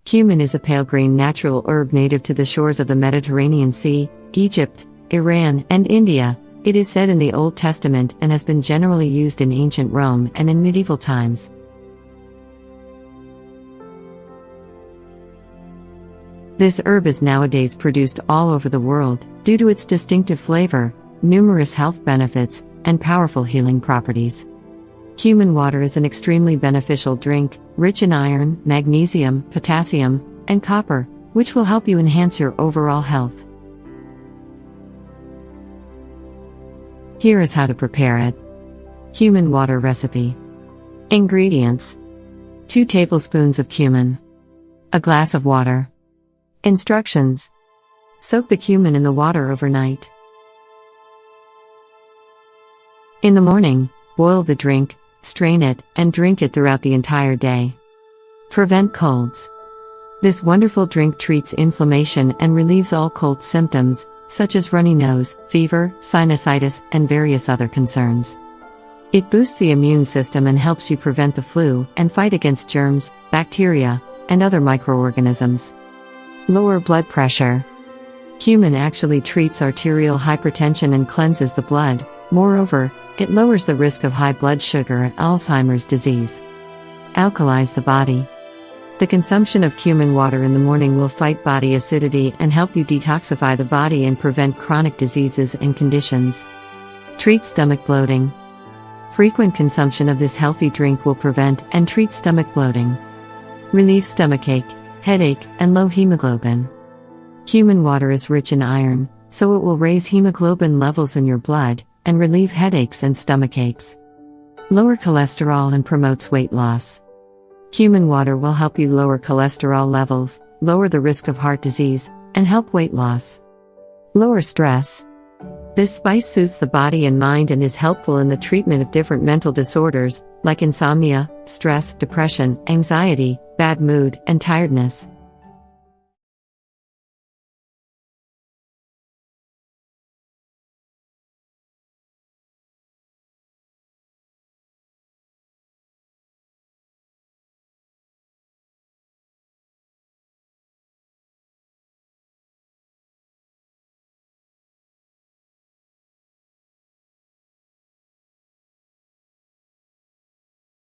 Cumin is a pale green natural herb native to the shores of the Mediterranean Sea, Egypt, Iran, and India. It is said in the Old Testament and has been generally used in ancient Rome and in medieval times. This herb is nowadays produced all over the world, due to its distinctive flavor, numerous health benefits, and powerful healing properties. Cumin water is an extremely beneficial drink, rich in iron, magnesium, potassium, and copper, which will help you enhance your overall health. Here is how to prepare it. Cumin water recipe. Ingredients: 2 tablespoons of cumin. A glass of water. Instructions: soak the cumin in the water overnight. In the morning, boil the drink, strain it, and drink it throughout the entire day. Prevent colds. This wonderful drink treats inflammation and relieves all cold symptoms, such as runny nose, fever, sinusitis, and various other concerns. It boosts the immune system and helps you prevent the flu and fight against germs, bacteria, and other microorganisms. Lower blood pressure. Cumin actually treats arterial hypertension and cleanses the blood. Moreover, it lowers the risk of high blood sugar and Alzheimer's disease. Alkalize the body. The consumption of cumin water in the morning will fight body acidity and help you detoxify the body and prevent chronic diseases and conditions. Treat stomach bloating. Frequent consumption of this healthy drink will prevent and treat stomach bloating. Relieve stomachache, headache, and low hemoglobin. Cumin water is rich in iron, so it will raise hemoglobin levels in your blood and relieve headaches and stomachaches. Lower cholesterol and promotes weight loss. Cumin water will help you lower cholesterol levels, lower the risk of heart disease, and help weight loss. Lower stress. This spice soothes the body and mind and is helpful in the treatment of different mental disorders, like insomnia, stress, depression, anxiety, bad mood, and tiredness.